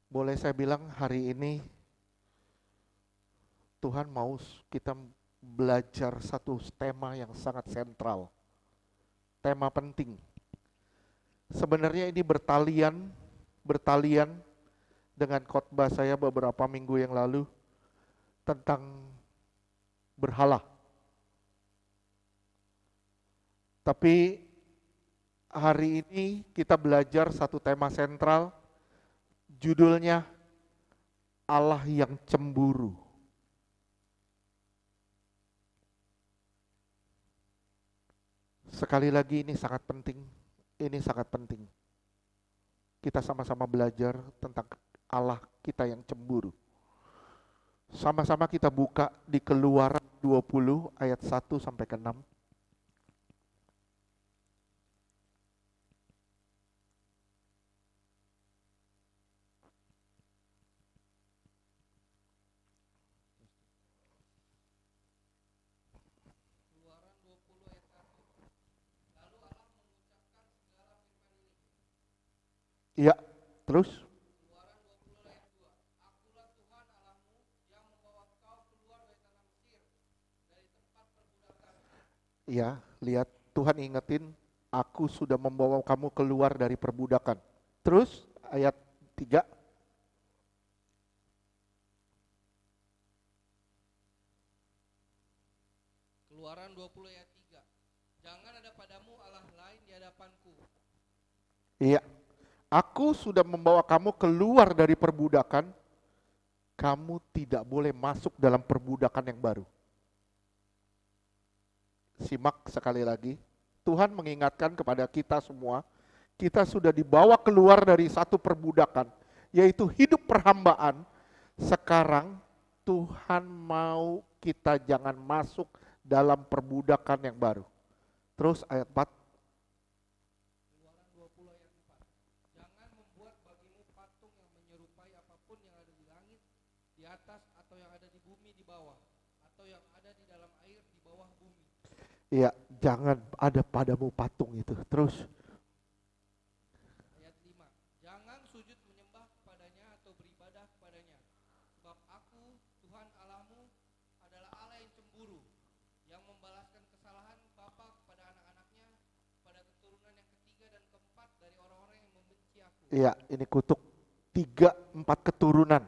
Boleh saya bilang hari ini Tuhan mau kita belajar satu tema yang sangat sentral, tema penting. Sebenarnya ini bertalian dengan khotbah saya beberapa minggu yang lalu tentang berhala. Tapi hari ini kita belajar satu tema sentral, judulnya Allah yang cemburu. Sekali lagi ini sangat penting, Kita sama-sama belajar tentang Allah kita yang cemburu. Sama-sama kita buka di Keluaran 20 ayat 1 sampai ke 6. Keluaran 20 ayat 1. Lalu Allah mengucapkan segala firman ini. Iya, terus? Keluaran 20 ayat 2. Akulah Tuhan Allahmu yang membawa kau keluar dari tanah Mesir, dari tempat perbudakan. Iya, lihat Tuhan ingetin, aku sudah membawa kamu keluar dari perbudakan. Terus ayat 3. Keluaran 20 ayat 3. Jangan ada padamu Allah lain di hadapanku. Iya, aku sudah membawa kamu keluar dari perbudakan, kamu tidak boleh masuk dalam perbudakan yang baru. Simak sekali lagi, Tuhan mengingatkan kepada kita semua, kita sudah dibawa keluar dari satu perbudakan, yaitu hidup perhambaan. Sekarang Tuhan mau kita jangan masuk dalam perbudakan yang baru. Terus ayat 4. Keluaran 20 ayat 4. Jangan membuat bagimu patung yang menyerupai apapun yang ada di langit, di atas, atau yang ada di bumi di bawah, atau yang ada di dalam air di bawah bumi. Iya, jangan ada padamu patung itu. Terus Ayat 5. Jangan sujud menyembah kepadanya atau beribadah kepadanya. Sebab aku, Tuhan Allahmu, adalah Allah yang cemburu, yang membalaskan kesalahan bapa kepada anak-anaknya, pada keturunan yang ketiga dan keempat dari orang-orang yang membenci aku. iya, ini kutuk 3-4 keturunan.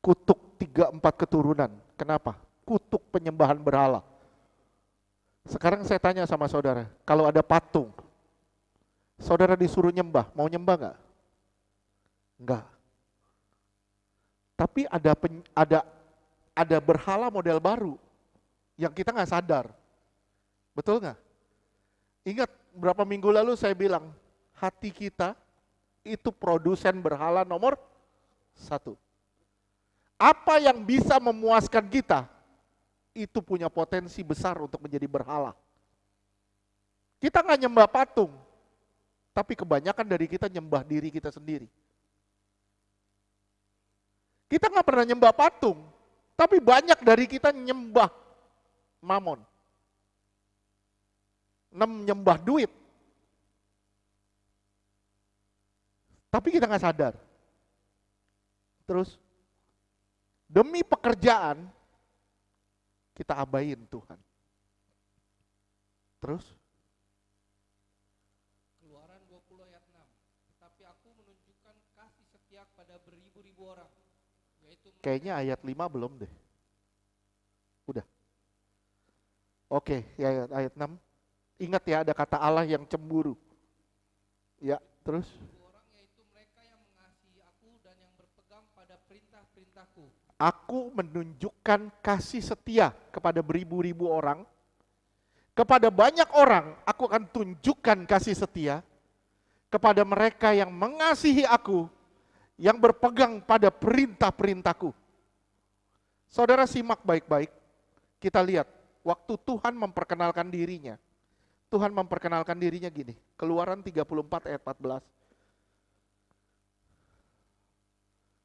Kutuk 3-4 keturunan. Kenapa? Kutuk penyembahan berhala. Sekarang saya tanya sama saudara, kalau ada patung, saudara disuruh nyembah, mau nyembah nggak? Enggak. Tapi ada berhala model baru yang kita nggak sadar, betul nggak? Ingat berapa minggu lalu saya bilang, hati kita itu produsen berhala nomor 1. Apa yang bisa memuaskan kita, itu punya potensi besar untuk menjadi berhala. Kita nggak nyembah patung, tapi kebanyakan dari kita nyembah diri kita sendiri. Kita nggak pernah nyembah patung, tapi banyak dari kita nyembah mamon. Nyembah duit. Tapi kita nggak sadar. Terus, demi pekerjaan, kita abain Tuhan. Terus, Keluaran 20 ayat 6. Tetapi aku menunjukkan kasih setia pada beribu-ribu orang, yaitu kayaknya ayat 5 belum deh. Udah. Oke, ya, ayat 6. Ingat ya, ada kata Allah yang cemburu. Ya, terus. orang, yaitu mereka yang mengasihi aku dan yang berpegang pada perintah-perintahku. Aku menunjukkan kasih setia kepada beribu-ribu orang. Kepada banyak orang, aku akan tunjukkan kasih setia. Kepada mereka yang mengasihi aku, yang berpegang pada perintah-perintahku. Saudara simak baik-baik. Kita lihat, waktu Tuhan memperkenalkan dirinya. Tuhan memperkenalkan dirinya gini. Keluaran 34 ayat 14.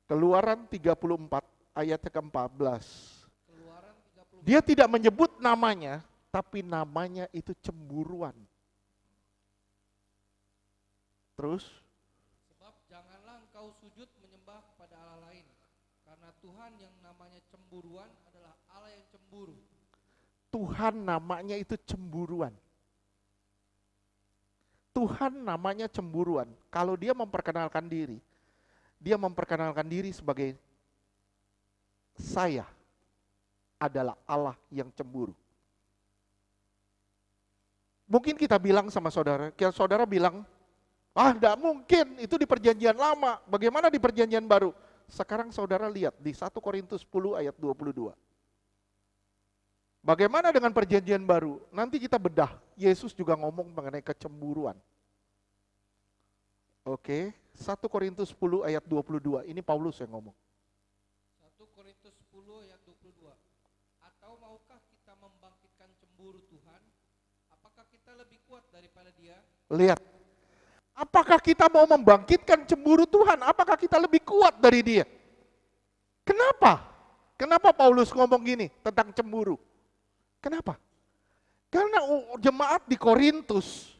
Keluaran 34 ayatnya ke-14. Keluaran 34. Dia tidak menyebut namanya, tapi namanya itu cemburuan. Terus, Sebab janganlah engkau atau sujud menyembah kepada Allah lain. Karena Tuhan yang namanya cemburuan adalah Allah yang cemburu. Tuhan namanya itu cemburuan. Tuhan namanya cemburuan. Kalau dia memperkenalkan diri sebagai saya adalah Allah yang cemburu. Mungkin kita bilang sama saudara, saudara bilang, enggak mungkin, itu di perjanjian lama, bagaimana di perjanjian baru? Sekarang saudara lihat di 1 Korintus 10 ayat 22. Bagaimana dengan perjanjian baru? Nanti kita bedah, Yesus juga ngomong mengenai kecemburuan. Oke, 1 Korintus 10 ayat 22, ini Paulus yang ngomong. 1 Korintus 10 ayat 22. Atau maukah kita membangkitkan cemburu Tuhan? Apakah kita lebih kuat daripada Dia? Lihat, apakah kita mau membangkitkan cemburu Tuhan? Apakah kita lebih kuat dari Dia? Kenapa? Kenapa Paulus ngomong gini tentang cemburu? Kenapa? Karena jemaat di Korintus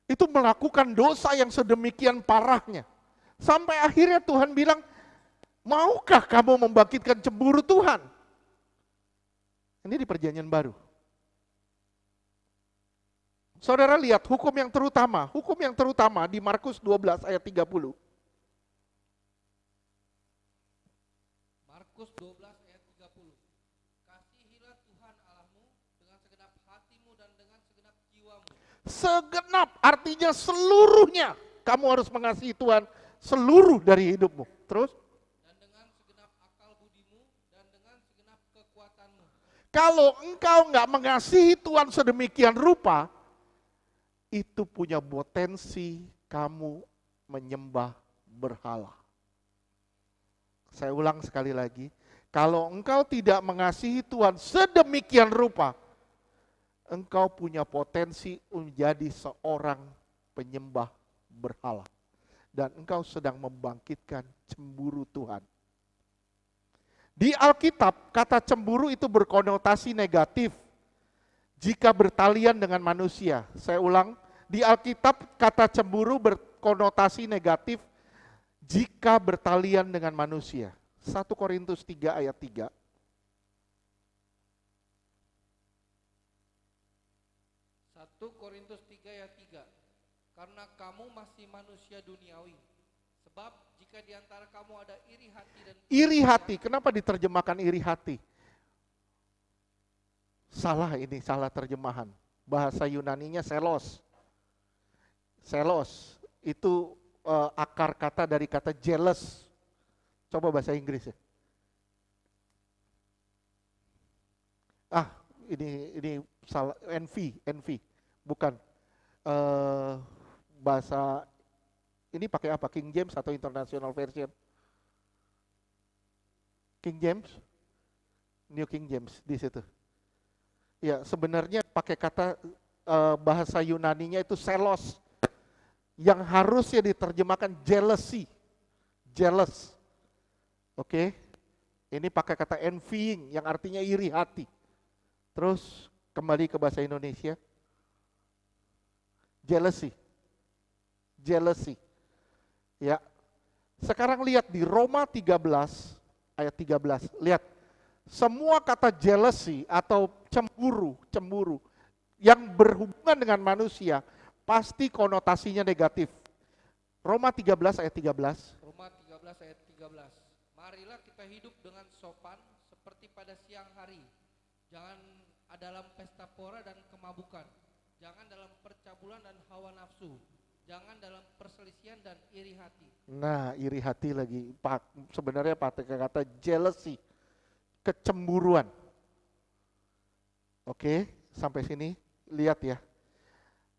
itu melakukan dosa yang sedemikian parahnya. Sampai akhirnya Tuhan bilang, maukah kamu membangkitkan cemburu Tuhan? Ini di perjanjian baru. Saudara lihat hukum yang terutama di Markus 12 ayat 30. Markus 12 ayat 30. Kasihilah Tuhan Allahmu dengan segenap hatimu dan dengan segenap jiwamu. Segenap artinya seluruhnya. Kamu harus mengasihi Tuhan seluruh dari hidupmu. Terus? Dan dengan segenap akal budimu dan dengan segenap kekuatanmu. Kalau engkau nggak mengasihi Tuhan sedemikian rupa, itu punya potensi kamu menyembah berhala. Saya ulang sekali lagi, kalau engkau tidak mengasihi Tuhan sedemikian rupa, engkau punya potensi menjadi seorang penyembah berhala. Dan engkau sedang membangkitkan cemburu Tuhan. Di Alkitab, kata cemburu itu berkonotasi negatif jika bertalian dengan manusia. Saya ulang, di Alkitab kata cemburu berkonotasi negatif jika bertalian dengan manusia. 1 Korintus 3 ayat 3. 1 Korintus 3 ayat 3. Karena kamu masih manusia duniawi. Sebab jika di antara kamu ada iri hati dan Iri hati, kenapa diterjemahkan iri hati? Salah ini, salah terjemahan. Bahasa Yunaninya selos. Selos itu akar kata dari kata jealous. Coba bahasa Inggris ya. Ini salah, envy, bukan. Bahasa ini pakai apa? King James atau International Version? King James, New King James di situ. Ya, sebenarnya pakai kata bahasa Yunaninya itu selos, yang harusnya diterjemahkan jealousy, jealous. Oke, ini pakai kata envying yang artinya iri hati. Terus kembali ke bahasa Indonesia, jealousy. Ya, sekarang lihat di Roma 13 ayat 13, lihat. Semua kata jealousy atau cemburu yang berhubungan dengan manusia pasti konotasinya negatif. Roma 13 ayat 13. Roma 13 ayat 13. Marilah kita hidup dengan sopan seperti pada siang hari. Jangan dalam pesta pora dan kemabukan. Jangan dalam percabulan dan hawa nafsu. Jangan dalam perselisihan dan iri hati. Nah, iri hati lagi. Sebenarnya pakai kata jealousy. Kecemburuan. Oke, sampai sini lihat ya.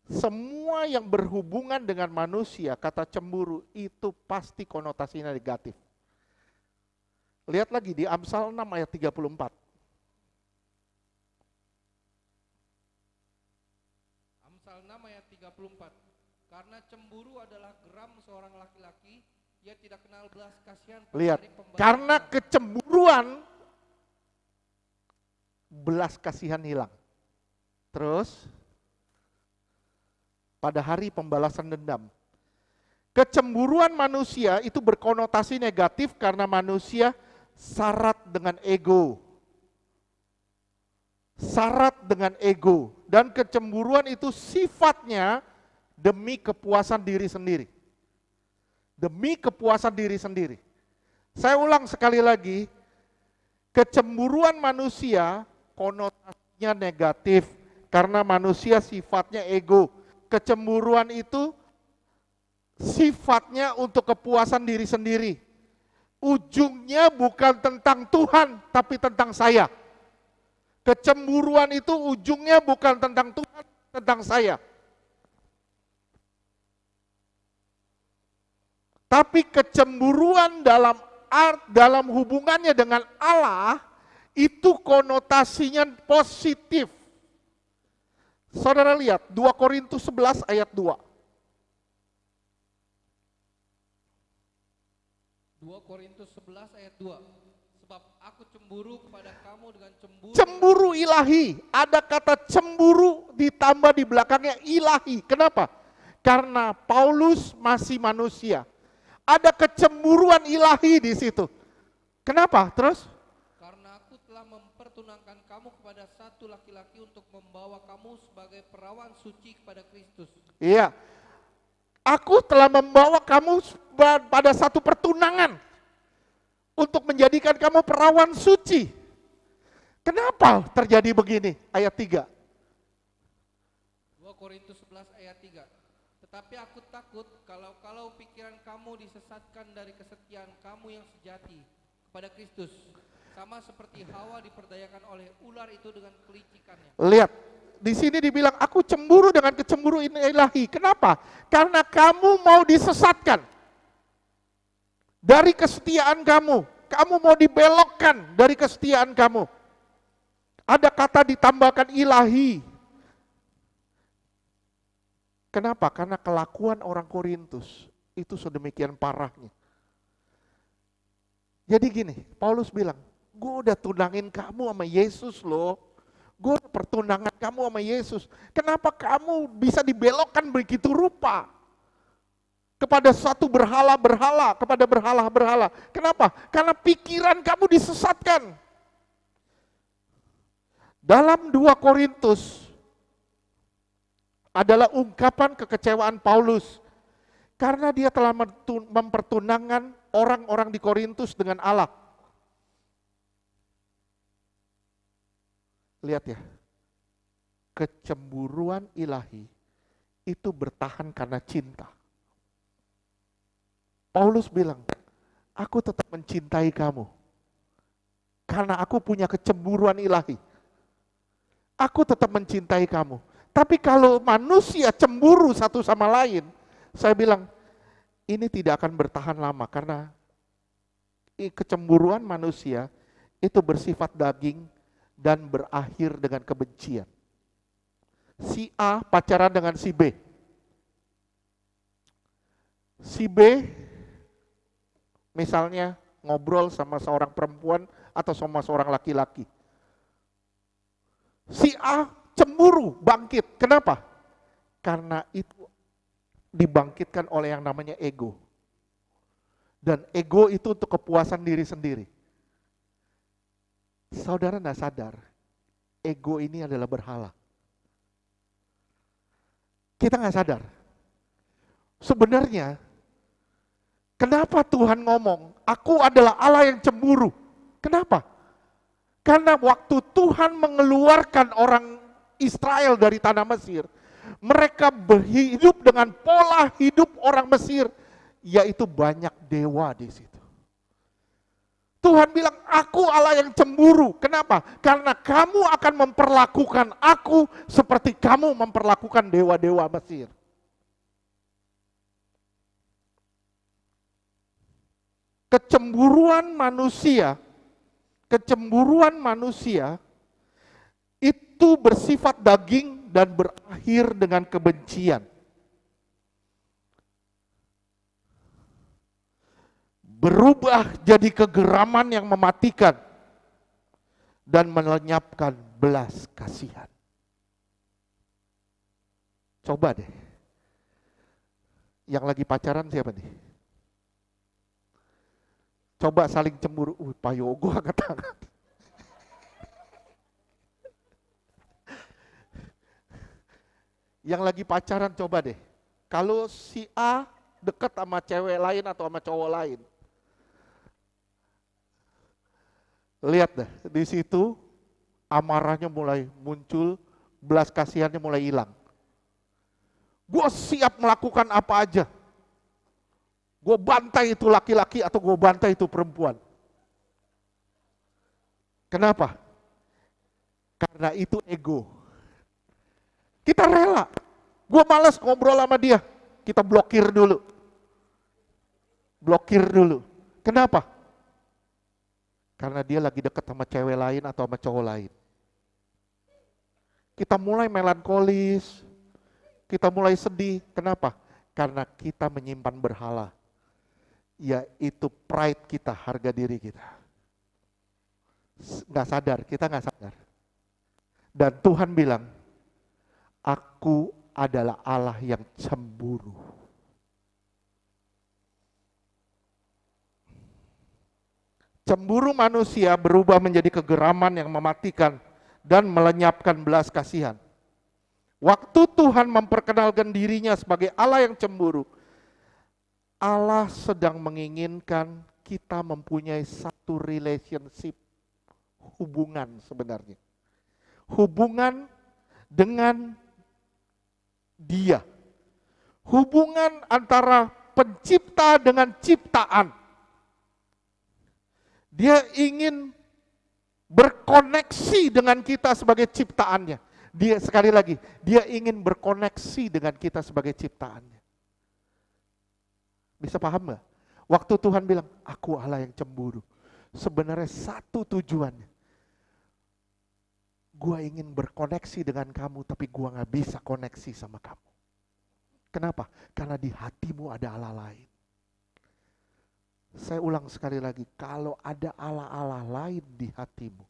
Semua yang berhubungan dengan manusia, kata cemburu itu pasti konotasinya negatif. Lihat lagi di Amsal 6 ayat 34. Amsal 6 ayat 34. Karena cemburu adalah geram seorang laki-laki, ia tidak kenal belas kasihan. Lihat, karena kecemburuan belas kasihan hilang. Terus pada hari pembalasan dendam, Kecemburuan manusia itu berkonotasi negatif karena manusia syarat dengan ego. Syarat dengan ego. Dan kecemburuan itu sifatnya demi kepuasan diri sendiri. Demi kepuasan diri sendiri. Saya ulang sekali lagi, kecemburuan manusia konotasinya negatif karena manusia sifatnya ego. Kecemburuan itu sifatnya untuk kepuasan diri sendiri. Ujungnya bukan tentang Tuhan, tapi tentang saya. Kecemburuan itu ujungnya bukan tentang Tuhan, tentang saya. Tapi kecemburuan dalam hubungannya dengan Allah itu konotasinya positif. Saudara lihat 2 Korintus 11 ayat 2. 2 Korintus 11 ayat 2. Sebab aku cemburu kepada kamu dengan cemburu. Cemburu ilahi. Ada kata cemburu ditambah di belakangnya ilahi. Kenapa? Karena Paulus masih manusia. Ada kecemburuan ilahi di situ. Kenapa? Terus? Karena aku telah mempertunangkan kamu kepada satu laki-laki untuk membawa kamu sebagai perawan suci kepada Kristus. Iya. Aku telah membawa kamu pada satu pertunangan untuk menjadikan kamu perawan suci. Kenapa terjadi begini? Ayat 3. 2 Korintus 11 ayat 3. Tetapi aku takut kalau pikiran kamu disesatkan dari kesetiaan kamu yang sejati kepada Kristus, sama seperti Hawa diperdayakan oleh ular itu dengan kelicikannya. Lihat, di sini dibilang aku cemburu dengan kecemburu ilahi. Kenapa? Karena kamu mau disesatkan dari kesetiaan kamu. Kamu mau dibelokkan dari kesetiaan kamu. Ada kata ditambahkan ilahi. Kenapa? Karena kelakuan orang Korintus itu sedemikian parahnya. Jadi gini, Paulus bilang, gue udah tunangin kamu sama Yesus loh. Gue pertunangan kamu sama Yesus. Kenapa kamu bisa dibelokkan begitu rupa? Kepada suatu berhala-berhala, kepada berhala-berhala. Kenapa? Karena pikiran kamu disesatkan. Dalam 2 Korintus adalah ungkapan kekecewaan Paulus karena dia telah mempertunangkan orang-orang di Korintus dengan Allah. Lihat ya, kecemburuan ilahi itu bertahan karena cinta. Paulus bilang, aku tetap mencintai kamu karena aku punya kecemburuan ilahi. Aku tetap mencintai kamu. Tapi kalau manusia cemburu satu sama lain, saya bilang, ini tidak akan bertahan lama karena kecemburuan manusia itu bersifat daging dan berakhir dengan kebencian. Si A pacaran dengan si B. Si B misalnya ngobrol sama seorang perempuan atau sama seorang laki-laki. Si A cemburu, bangkit. Kenapa? Karena itu dibangkitkan oleh yang namanya ego. Dan ego itu untuk kepuasan diri sendiri. Saudara tidak sadar, ego ini adalah berhala. Kita nggak sadar. Sebenarnya, kenapa Tuhan ngomong, aku adalah Allah yang cemburu? Kenapa? Karena waktu Tuhan mengeluarkan orang Israel dari tanah Mesir, mereka hidup dengan pola hidup orang Mesir, yaitu banyak dewa di situ. Tuhan bilang, aku Allah yang cemburu. Kenapa? Karena kamu akan memperlakukan aku seperti kamu memperlakukan dewa-dewa Mesir. Kecemburuan manusia itu bersifat daging dan berakhir dengan kebencian. Berubah jadi kegeraman yang mematikan dan melenyapkan belas kasihan. Coba deh. Yang lagi pacaran siapa nih? Coba saling cemburu. Pak Yogo angkat tangan. Yang lagi pacaran coba deh. Kalau si A deket sama cewek lain atau sama cowok lain. Lihat deh, di situ amarahnya mulai muncul, belas kasihannya mulai hilang. Gue siap melakukan apa aja. Gue bantai itu laki-laki atau gue bantai itu perempuan. Kenapa? Karena itu ego. Kita rela. Gue malas ngobrol sama dia. Kita blokir dulu. Blokir dulu. Kenapa? Karena dia lagi deket sama cewek lain atau sama cowok lain. Kita mulai melankolis. Kita mulai sedih. Kenapa? Karena kita menyimpan berhala. Yaitu pride kita, harga diri kita. Nggak sadar, kita nggak sadar. Dan Tuhan bilang, aku adalah Allah yang cemburu. Cemburu manusia berubah menjadi kegeraman yang mematikan dan melenyapkan belas kasihan. Waktu Tuhan memperkenalkan dirinya sebagai Allah yang cemburu, Allah sedang menginginkan kita mempunyai satu relationship, hubungan sebenarnya. Hubungan dengan Dia. Hubungan antara pencipta dengan ciptaan. Dia ingin berkoneksi dengan kita sebagai ciptaannya. Dia sekali lagi, dia ingin berkoneksi dengan kita sebagai ciptaannya. Bisa paham gak? Waktu Tuhan bilang, aku Allah yang cemburu. Sebenarnya satu tujuannya. Gua ingin berkoneksi dengan kamu, tapi gua gak bisa koneksi sama kamu. Kenapa? Karena di hatimu ada Allah lain. Saya ulang sekali lagi, kalau ada Allah-Allah lain di hatimu,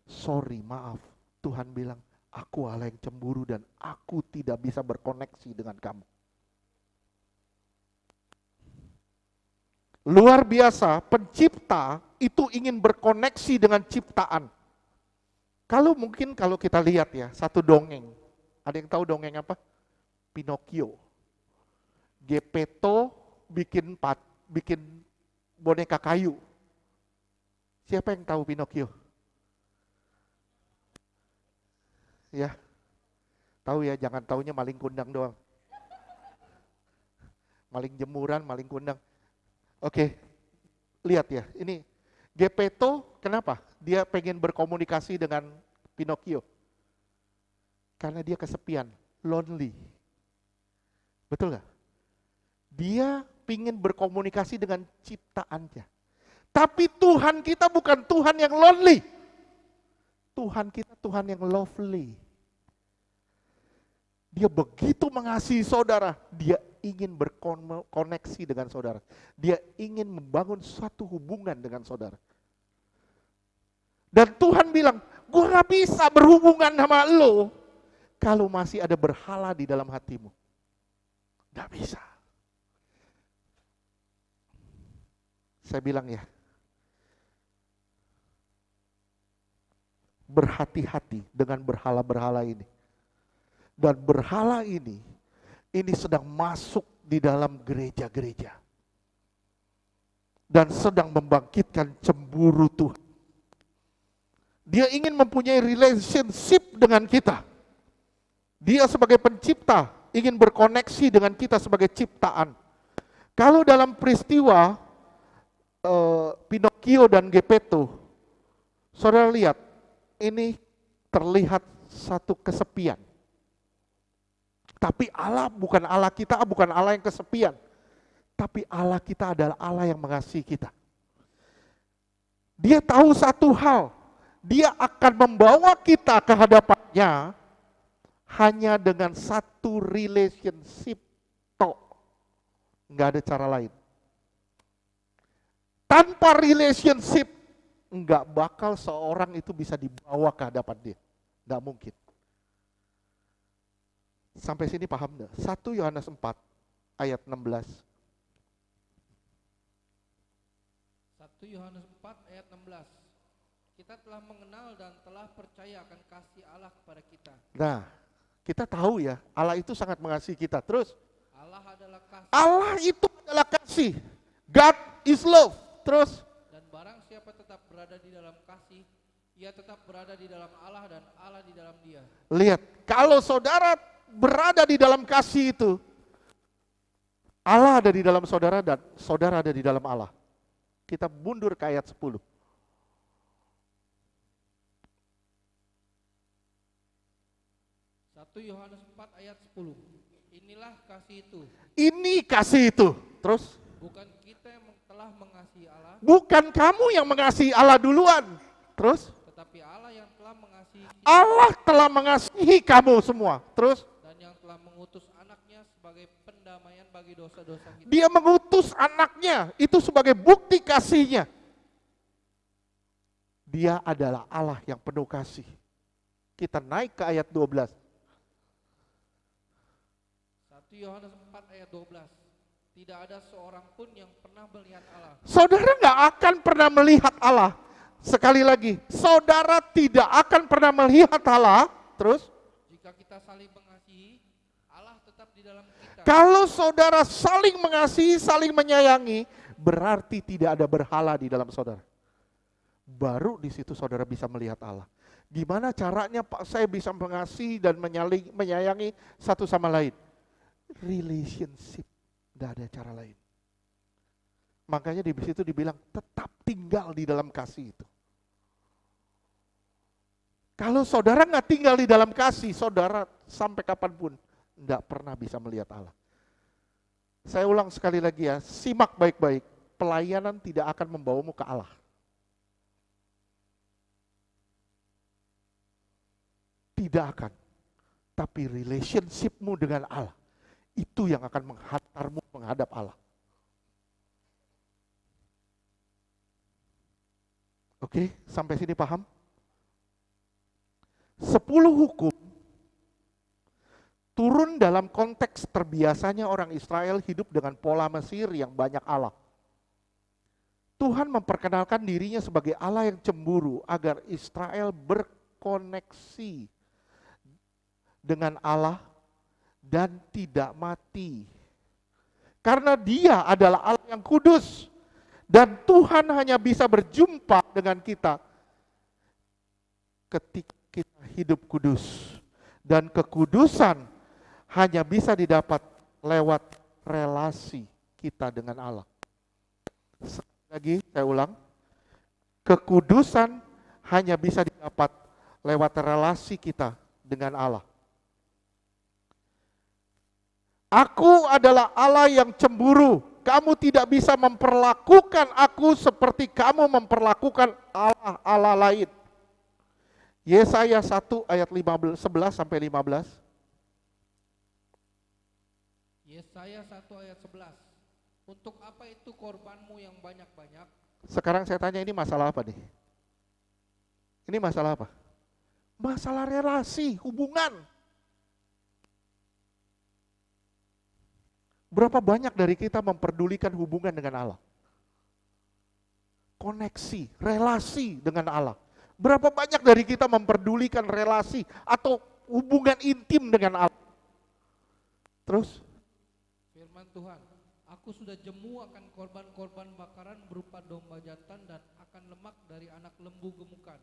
sorry, maaf, Tuhan bilang, aku Allah yang cemburu dan aku tidak bisa berkoneksi dengan kamu. Luar biasa, pencipta itu ingin berkoneksi dengan ciptaan. Kalau kita lihat ya, satu dongeng. Ada yang tahu dongeng apa? Pinocchio. Geppetto bikin boneka kayu. Siapa yang tahu Pinocchio? Ya, tahu ya, jangan taunya maling kundang doang. Maling jemuran, maling kundang. Oke, lihat ya, ini Geppetto kenapa? Dia pengen berkomunikasi dengan Pinocchio. Karena dia kesepian, lonely. Betul gak? Dia ingin berkomunikasi dengan ciptaannya. Tapi Tuhan kita bukan Tuhan yang lonely. Tuhan kita Tuhan yang lovely. Dia begitu mengasihi saudara, dia ingin berkoneksi dengan saudara. Dia ingin membangun suatu hubungan dengan saudara. Dan Tuhan bilang, gue gak bisa berhubungan sama lo kalau masih ada berhala di dalam hatimu. Gak bisa. Saya bilang ya, berhati-hati dengan berhala-berhala ini. Dan berhala ini sedang masuk di dalam gereja-gereja. Dan sedang membangkitkan cemburu Tuhan. Dia ingin mempunyai relationship dengan kita. Dia sebagai pencipta ingin berkoneksi dengan kita sebagai ciptaan. Kalau dalam peristiwa Pinocchio dan Geppetto, saudara lihat, ini terlihat satu kesepian. Tapi Allah bukan Allah kita, bukan Allah yang kesepian. Tapi Allah kita adalah Allah yang mengasihi kita. Dia tahu satu hal, dia akan membawa kita ke hadapannya hanya dengan satu relationship tok. Enggak ada cara lain. Tanpa relationship, enggak bakal seorang itu bisa dibawa ke hadapan dia. Enggak mungkin. Sampai sini paham enggak? 1 Yohanes 4 ayat 16. 1 Yohanes 4 ayat 16. Kita telah mengenal dan telah percaya akan kasih Allah kepada kita. Nah, kita tahu ya, Allah itu sangat mengasihi kita. Terus, Allah adalah kasih Allah itu adalah kasih. God is love. Terus, dan barang siapa tetap berada di dalam kasih, ia tetap berada di dalam Allah dan Allah di dalam dia. lihat, kalau saudara berada di dalam kasih itu, Allah ada di dalam saudara dan saudara ada di dalam Allah. Kita mundur ke ayat 10. 1 Yohanes 4 ayat 10. Inilah kasih itu, Ini kasih itu. Terus, bukan kita yang telah mengasihi Allah, bukan kamu yang mengasihi Allah duluan. Terus, tetapi Allah yang telah mengasihi kita Allah telah mengasihi kamu semua. Terus, dan yang telah mengutus anaknya sebagai pendamaian bagi dosa-dosa kita. dia mengutus anaknya, itu sebagai bukti kasihnya. Dia adalah Allah yang penuh kasih. Kita naik ke ayat 12. 1 Yohanes 4 ayat 12. Tidak ada seorang pun yang pernah melihat Allah. Saudara nggak akan pernah melihat Allah. Sekali lagi, saudara tidak akan pernah melihat Allah. Terus, Jika kita saling mengasihi, Allah tetap di dalam kita. kalau saudara saling mengasihi, saling menyayangi, berarti tidak ada berhala di dalam saudara. Baru di situ saudara bisa melihat Allah. Gimana caranya Pak saya bisa mengasihi dan menyayangi satu sama lain? Relationship, tidak ada cara lain. Makanya di situ dibilang tetap tinggal di dalam kasih itu. Kalau saudara nggak tinggal di dalam kasih, saudara sampai kapanpun nggak pernah bisa melihat Allah. Saya ulang sekali lagi ya, simak baik-baik. Pelayanan tidak akan membawamu ke Allah. Tidak akan. Tapi relationship-mu dengan Allah, itu yang akan menghantarmu menghadap Allah. Oke, sampai sini paham? 10 hukum turun dalam konteks terbiasanya orang Israel hidup dengan pola Mesir yang banyak Allah. Tuhan memperkenalkan dirinya sebagai Allah yang cemburu agar Israel berkoneksi dengan Allah dan tidak mati. Karena Dia adalah Allah yang kudus dan Tuhan hanya bisa berjumpa dengan kita ketika kita hidup kudus. Dan kekudusan hanya bisa didapat lewat relasi kita dengan Allah. Sekali lagi saya ulang, kekudusan hanya bisa didapat lewat relasi kita dengan Allah. Aku adalah Allah yang cemburu. Kamu tidak bisa memperlakukan aku seperti kamu memperlakukan Allah lain. Yesaya 1 ayat 11 sampai 15. Yesaya 1 ayat 11. Untuk apa itu korbanmu yang banyak-banyak? Sekarang saya tanya, ini masalah apa nih? Ini masalah apa? Masalah relasi, hubungan. Berapa banyak dari kita memperdulikan hubungan dengan Allah? Koneksi, relasi dengan Allah. Berapa banyak dari kita memperdulikan relasi atau hubungan intim dengan Allah? Terus? Firman Tuhan, aku sudah jemu akan korban-korban bakaran berupa domba jantan dan akan lemak dari anak lembu gemukan.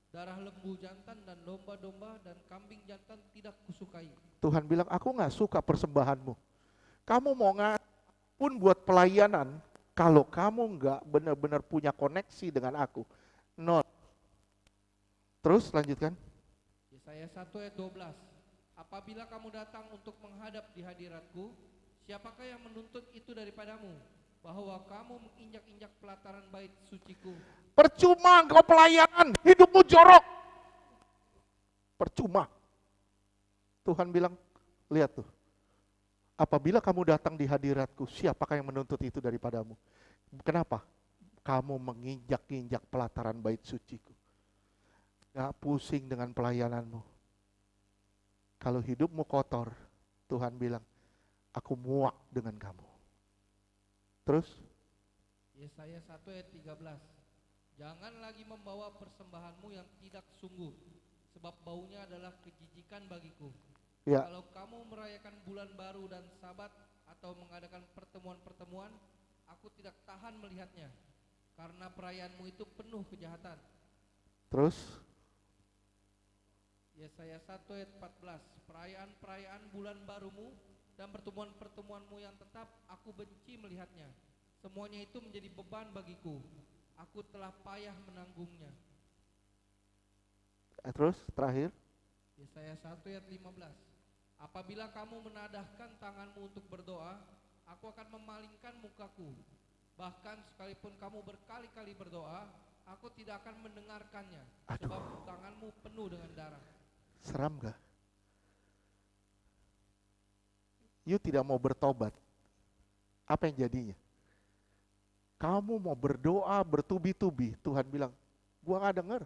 Darah lembu jantan dan domba-domba dan kambing jantan tidak kusukai. Tuhan bilang, aku gak suka persembahanmu. Kamu mau pun buat pelayanan, kalau kamu nggak benar-benar punya koneksi dengan aku, nol. Terus lanjutkan. Yesaya 1 ayat 12. Apabila kamu datang untuk menghadap di hadiratku, siapakah yang menuntut itu daripadamu? Bahwa kamu menginjak-injak pelataran bait suciku. Percuma engkau pelayanan, hidupmu jorok. Percuma. Tuhan bilang, lihat tuh. Apabila kamu datang di hadiratku, siapakah yang menuntut itu daripadamu? Kenapa? Kamu menginjak-injak pelataran bait suciku. Gak pusing dengan pelayananmu. Kalau hidupmu kotor, Tuhan bilang, aku muak dengan kamu. Terus, Yesaya 1 ayat 13. Jangan lagi membawa persembahanmu yang tidak sungguh, sebab baunya adalah kejijikan bagiku. ya, Kalau kamu merayakan bulan baru dan sabat atau mengadakan pertemuan-pertemuan, aku tidak tahan melihatnya, karena perayaanmu itu penuh kejahatan. terus, Yesaya 1 ayat 14. Perayaan-perayaan bulan barumu dan pertemuan-pertemuanmu yang tetap aku benci melihatnya. Semuanya itu menjadi beban bagiku. Aku telah payah menanggungnya. terus, terakhir, Yesaya 1 ayat 15. Apabila kamu menadahkan tanganmu untuk berdoa, aku akan memalingkan mukaku. Bahkan sekalipun kamu berkali-kali berdoa, aku tidak akan mendengarkannya, Aduh. sebab tanganmu penuh dengan darah. seram gak? You tidak mau bertobat, apa yang jadinya? Kamu mau berdoa bertubi-tubi, Tuhan bilang, gua gak denger.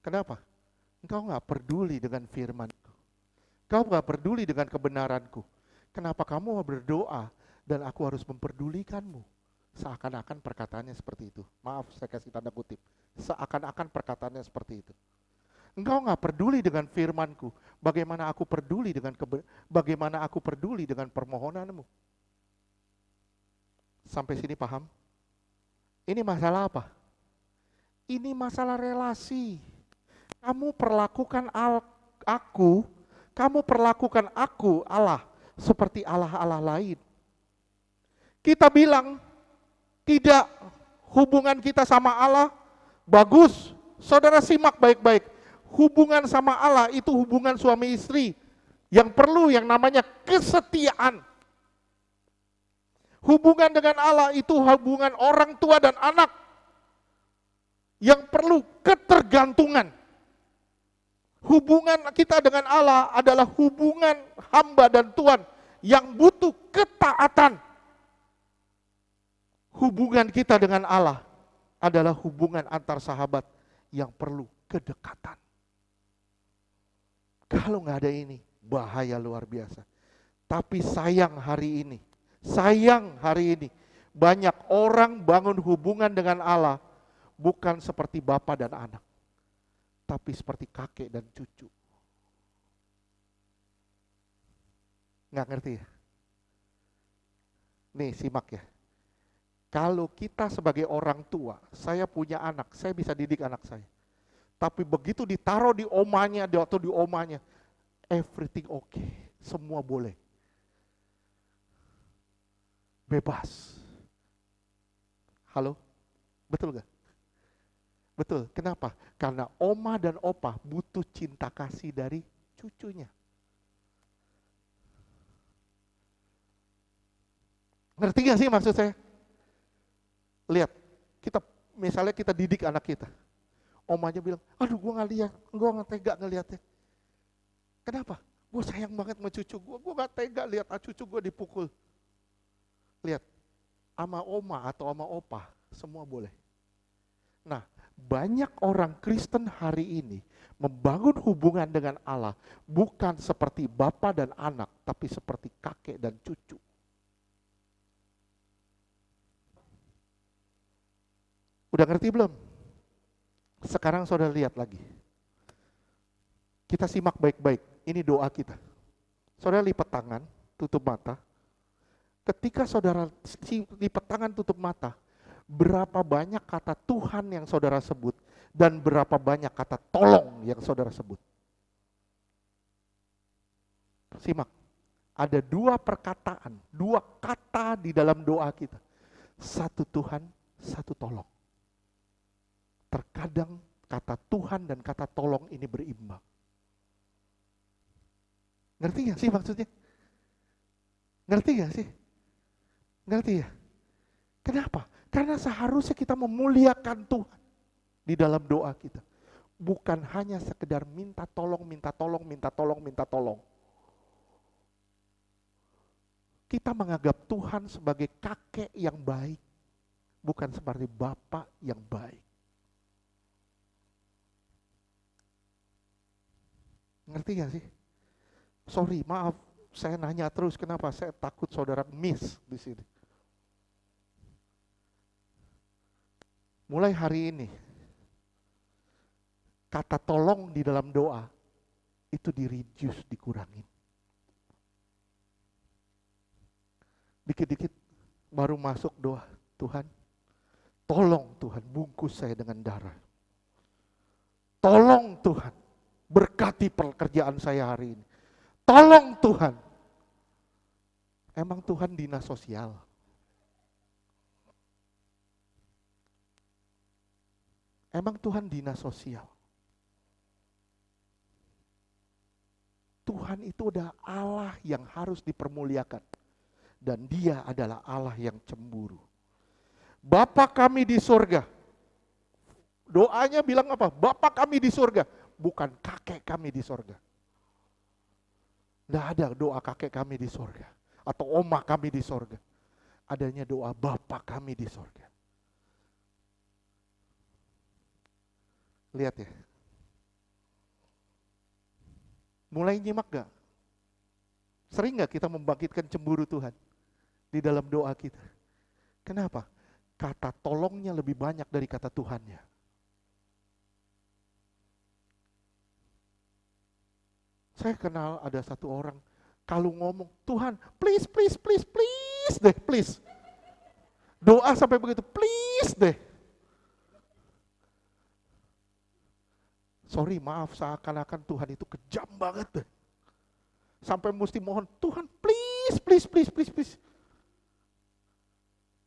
Kenapa? Engkau gak peduli dengan firman-Ku. Kau gak peduli dengan kebenaranku. Kenapa kamu mau berdoa dan aku harus memperdulikanmu? Seakan-akan perkataannya seperti itu. Maaf, saya kasih tanda kutip. Seakan-akan perkataannya seperti itu. Engkau gak peduli dengan firman-Ku. Bagaimana aku peduli dengan permohonanmu? Sampai sini paham? Ini masalah apa? Ini masalah relasi. Kamu perlakukan aku Allah seperti Allah-Allah lain. Kita bilang tidak, hubungan kita sama Allah bagus. Saudara simak baik-baik. Hubungan sama Allah itu hubungan suami istri yang perlu yang namanya kesetiaan. Hubungan dengan Allah itu hubungan orang tua dan anak yang perlu ketergantungan. Hubungan kita dengan Allah adalah hubungan hamba dan Tuhan yang butuh ketaatan. Hubungan kita dengan Allah adalah hubungan antar sahabat yang perlu kedekatan. Kalau nggak ada ini, bahaya luar biasa. Tapi sayang hari ini, banyak orang bangun hubungan dengan Allah bukan seperti bapa dan anak, tapi seperti kakek dan cucu. Nggak ngerti ya? Nih simak ya. Kalau kita sebagai orang tua, saya punya anak, saya bisa didik anak saya. Tapi begitu ditaruh di omanya atau di omanya, everything okay, semua boleh. Bebas. Halo? Betul gak? Betul, kenapa? Karena oma dan opa butuh cinta kasih dari cucunya. Ngerti gak sih maksud saya? Lihat, misalnya kita didik anak kita. Omanya bilang, aduh gue gak lihat, gue gak tega ngeliatnya. Kenapa? Gue sayang banget sama cucu gue gak tega lihat cucu gue dipukul. Lihat, ama oma atau ama opa, semua boleh. Nah, banyak orang Kristen hari ini membangun hubungan dengan Allah bukan seperti bapa dan anak, tapi seperti kakek dan cucu. Udah ngerti belum? Sekarang saudara lihat lagi. Kita simak baik-baik, ini doa kita. Saudara lipat tangan, tutup mata. Ketika saudara lipat tangan, tutup mata, berapa banyak kata Tuhan yang saudara sebut dan berapa banyak kata tolong yang saudara sebut. Simak, ada dua perkataan, dua kata di dalam doa kita. Satu Tuhan, satu tolong. Terkadang kata Tuhan dan kata tolong ini berimbang. Ngerti gak sih maksudnya? Ngerti gak sih? Ngerti ya? Kenapa? Karena seharusnya kita memuliakan Tuhan di dalam doa kita. Bukan hanya sekedar minta tolong, minta tolong, minta tolong, minta tolong. Kita menganggap Tuhan sebagai kakek yang baik, bukan seperti bapak yang baik. Ngerti gak sih? Sorry, maaf, saya nanya terus kenapa saya takut saudara miss di sini. Mulai hari ini, kata tolong di dalam doa itu di-reduce, dikurangin. Dikit-dikit baru masuk doa, Tuhan, tolong Tuhan bungkus saya dengan darah. Tolong Tuhan, berkati pekerjaan saya hari ini. Tolong Tuhan. Emang Tuhan dinas sosial? Emang Tuhan dinas sosial? Tuhan itu adalah Allah yang harus dipermuliakan. Dan Dia adalah Allah yang cemburu. Bapa kami di surga. Doanya bilang apa? Bapa kami di surga. Bukan kakek kami di surga. Tidak ada doa kakek kami di surga. Atau oma kami di surga. Adanya doa Bapa kami di surga. Lihat ya. Mulai nyimak gak? Sering gak kita membangkitkan cemburu Tuhan di dalam doa kita? Kenapa? Kata tolongnya lebih banyak dari kata Tuhannya. Saya kenal ada satu orang, kalau ngomong, Tuhan please, please, please, please deh, please. Doa sampai begitu, please deh. Sorry, maaf, seakan-akan Tuhan itu kejam banget deh. Sampai mesti mohon, Tuhan please, please, please, please, please.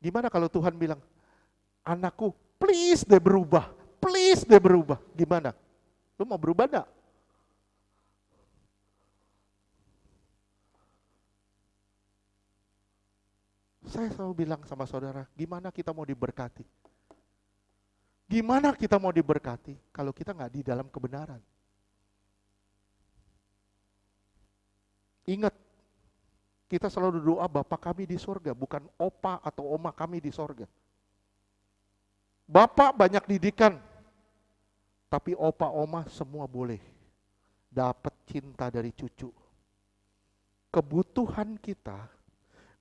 Gimana kalau Tuhan bilang, anakku please deh berubah, please deh berubah. Gimana? Lu mau berubah enggak? Saya selalu bilang sama saudara, gimana kita mau diberkati? Gimana kita mau diberkati kalau kita nggak di dalam kebenaran? Ingat, kita selalu doa Bapa kami di surga, bukan opa atau oma kami di surga. Bapak banyak didikan, tapi opa oma semua boleh dapat cinta dari cucu. Kebutuhan kita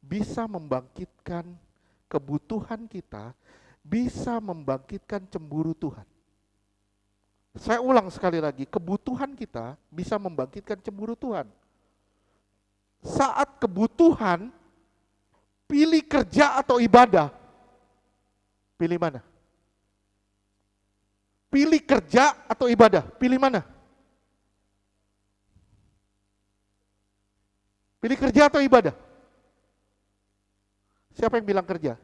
bisa membangkitkan, kebutuhan kita bisa membangkitkan cemburu Tuhan. Saya ulang sekali lagi, kebutuhan kita bisa membangkitkan cemburu Tuhan. Saat kebutuhan, pilih kerja atau ibadah, pilih mana? Pilih kerja atau ibadah, pilih mana? Pilih kerja atau ibadah? Siapa yang bilang kerja?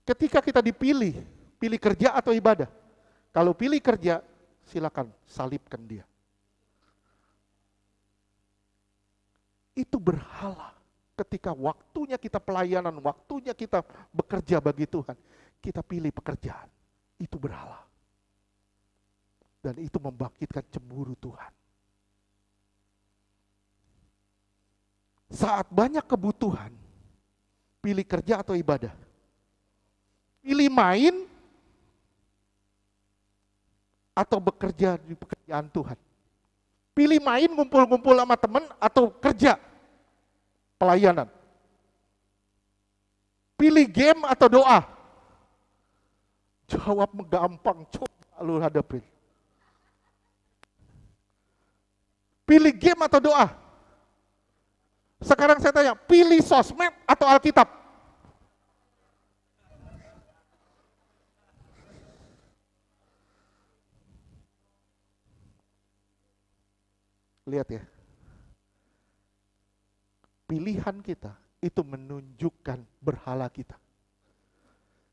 Ketika kita dipilih, pilih kerja atau ibadah? Kalau pilih kerja, silakan salibkan dia. Itu berhala. Ketika waktunya kita pelayanan, waktunya kita bekerja bagi Tuhan, kita pilih pekerjaan. Itu berhala. Dan itu membangkitkan cemburu Tuhan. Saat banyak kebutuhan, pilih kerja atau ibadah. Pilih main atau bekerja di pekerjaan Tuhan. Pilih main ngumpul-ngumpul sama teman atau kerja pelayanan. Pilih game atau doa. Jawab gampang, coba lu hadapin. Pilih game atau doa. Sekarang saya tanya, pilih sosmed atau Alkitab? Lihat ya. Pilihan kita itu menunjukkan berhala kita.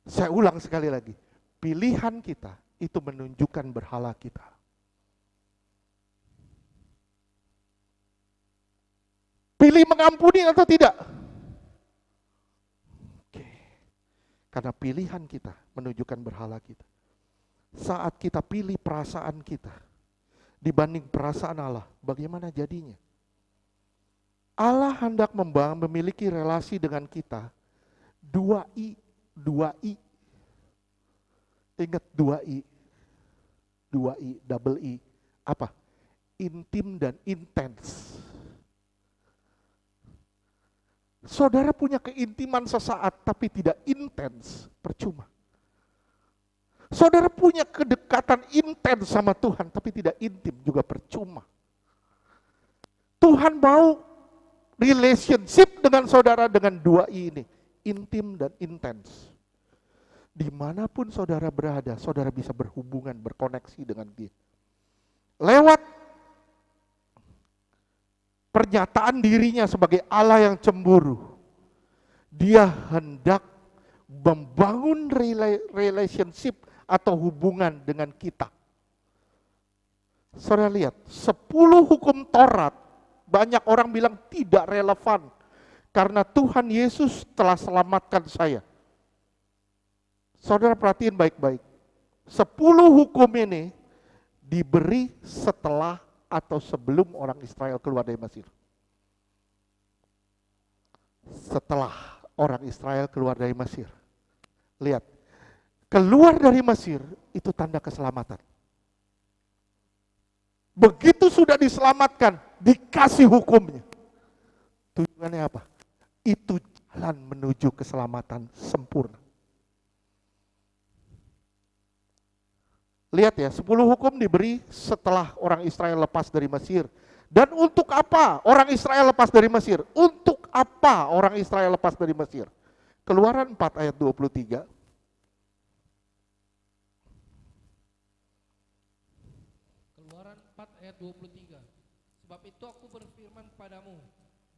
Saya ulang sekali lagi. Pilihan kita itu menunjukkan berhala kita. Pilih mengampuni atau tidak? Oke. Karena pilihan kita menunjukkan berhala kita. Saat kita pilih perasaan kita dibanding perasaan Allah, bagaimana jadinya? Allah hendak memiliki relasi dengan kita. 2i. Ingat 2i. 2i, double i. Apa? intim dan intens. Saudara punya keintiman sesaat tapi tidak intens, percuma. Saudara punya kedekatan intens sama Tuhan tapi tidak intim, juga percuma. Tuhan mau relationship dengan saudara dengan dua ini, intim dan intens. Dimanapun saudara berada, saudara bisa berhubungan, berkoneksi dengan Dia. Lewat pernyataan dirinya sebagai Allah yang cemburu, Dia hendak membangun relationship atau hubungan dengan kita. Saudara lihat, 10 hukum Taurat, banyak orang bilang tidak relevan, karena Tuhan Yesus telah selamatkan saya. Saudara perhatiin baik-baik, 10 hukum ini diberi setelah atau sebelum orang Israel keluar dari Mesir. Setelah orang Israel keluar dari Mesir. Lihat, keluar dari Mesir itu tanda keselamatan. Begitu sudah diselamatkan, dikasih hukumnya. Tujuannya apa? Itu jalan menuju keselamatan sempurna. Lihat ya, 10 hukum diberi setelah orang Israel lepas dari Mesir. Dan untuk apa orang Israel lepas dari Mesir? Untuk apa orang Israel lepas dari Mesir? Keluaran 4 ayat 23. Keluaran 4 ayat 23. Sebab itu aku berfirman padamu,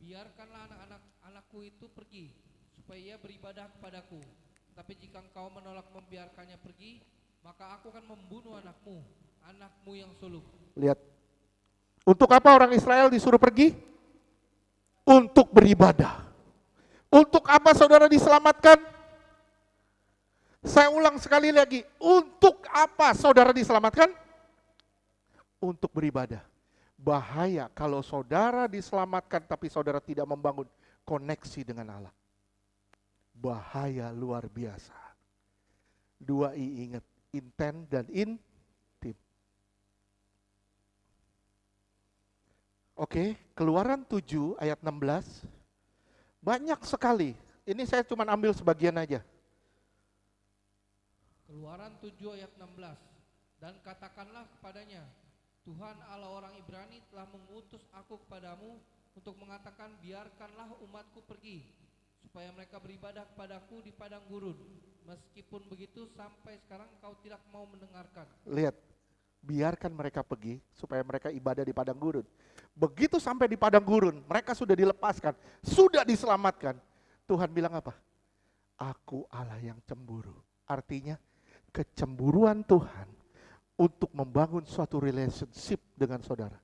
biarkanlah anak-anakku itu pergi, supaya ia beribadah kepadaku. Tapi jika engkau menolak membiarkannya pergi, maka aku akan membunuh anakmu yang suluk. Lihat, untuk apa orang Israel disuruh pergi? Untuk beribadah. Untuk apa saudara diselamatkan? Saya ulang sekali lagi, untuk apa saudara diselamatkan? Untuk beribadah. Bahaya kalau saudara diselamatkan tapi saudara tidak membangun koneksi dengan Allah. Bahaya luar biasa. 2I ingat, intent dan intim. Oke, Keluaran 7 ayat 16. Banyak sekali. Ini saya cuma ambil sebagian aja. Keluaran 7 ayat 16. Dan katakanlah kepadanya, Tuhan Allah orang Ibrani telah mengutus aku kepadamu untuk mengatakan biarkanlah umatku pergi, supaya mereka beribadah kepadaku di padang gurun. Meskipun begitu sampai sekarang kau tidak mau mendengarkan. Lihat, biarkan mereka pergi supaya mereka ibadah di padang gurun. Begitu sampai di padang gurun, mereka sudah dilepaskan, sudah diselamatkan. Tuhan bilang apa? Aku Allah yang cemburu. Artinya kecemburuan Tuhan untuk membangun suatu relationship dengan saudara.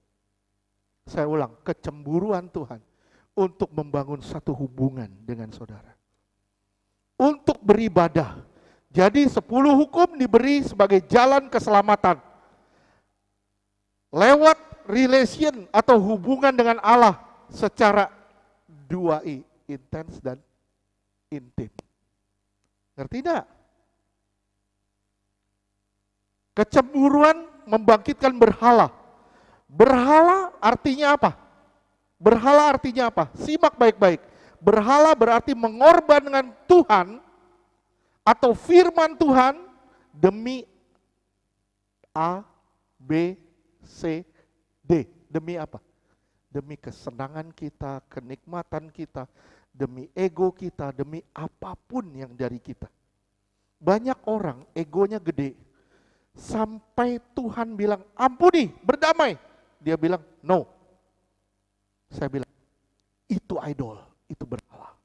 Saya ulang, kecemburuan Tuhan untuk membangun satu hubungan dengan saudara. Untuk beribadah. Jadi 10 hukum diberi sebagai jalan keselamatan. Lewat relation atau hubungan dengan Allah secara 2I, intens dan intim. Ngerti tidak? Kecemburuan membangkitkan berhala. Berhala artinya apa? Berhala artinya apa? Simak baik-baik. Berhala berarti mengorbankan Tuhan atau firman Tuhan demi A, B, C, D. Demi apa? Demi kesenangan kita, kenikmatan kita, demi ego kita, demi apapun yang dari kita. Banyak orang egonya gede. Sampai Tuhan bilang, ampuni, berdamai. Dia bilang, no. Saya bilang, itu idol, itu berhala.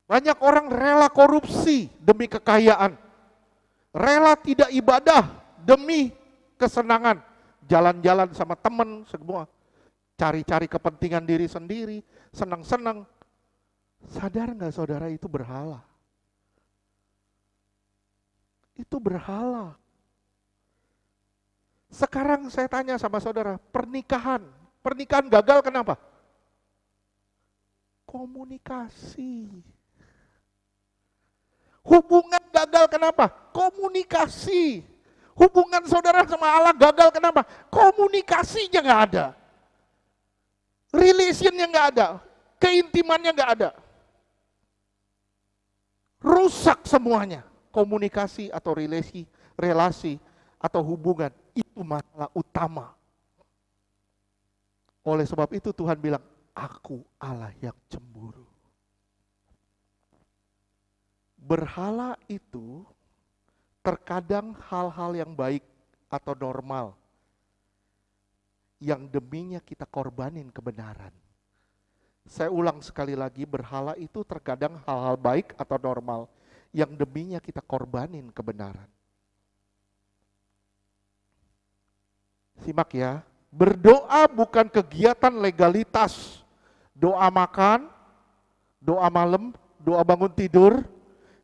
Banyak orang rela korupsi demi kekayaan. Rela tidak ibadah demi kesenangan. Jalan-jalan sama teman semua. Cari-cari kepentingan diri sendiri, senang-senang. Sadar nggak saudara itu berhala? Itu berhala. Sekarang saya tanya sama saudara, pernikahan gagal kenapa? Komunikasi. Hubungan gagal kenapa? Komunikasi. Hubungan saudara sama Allah gagal kenapa? Komunikasinya nggak ada. Relationnya nggak ada. Keintimannya nggak ada. Rusak semuanya. Komunikasi atau relasi atau hubungan itu masalah utama. Oleh sebab itu Tuhan bilang, aku Allah yang cemburu. Berhala itu terkadang hal-hal yang baik atau normal yang deminya kita korbanin kebenaran. Saya ulang sekali lagi, berhala itu terkadang hal-hal baik atau normal yang deminya kita korbanin kebenaran. Simak ya, berdoa bukan kegiatan legalitas. Doa makan, doa malam, doa bangun tidur.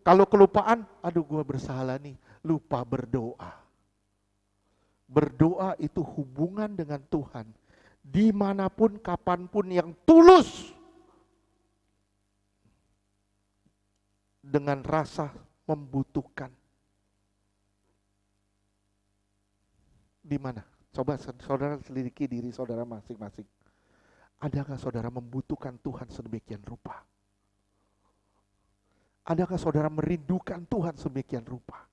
Kalau kelupaan, aduh gua bersalah nih, lupa berdoa. Berdoa itu hubungan dengan Tuhan. Dimanapun, kapanpun yang tulus. Dengan rasa membutuhkan. Di mana? Coba saudara selidiki diri saudara masing-masing. Adakah saudara membutuhkan Tuhan sedemikian rupa? Adakah saudara merindukan Tuhan sedemikian rupa?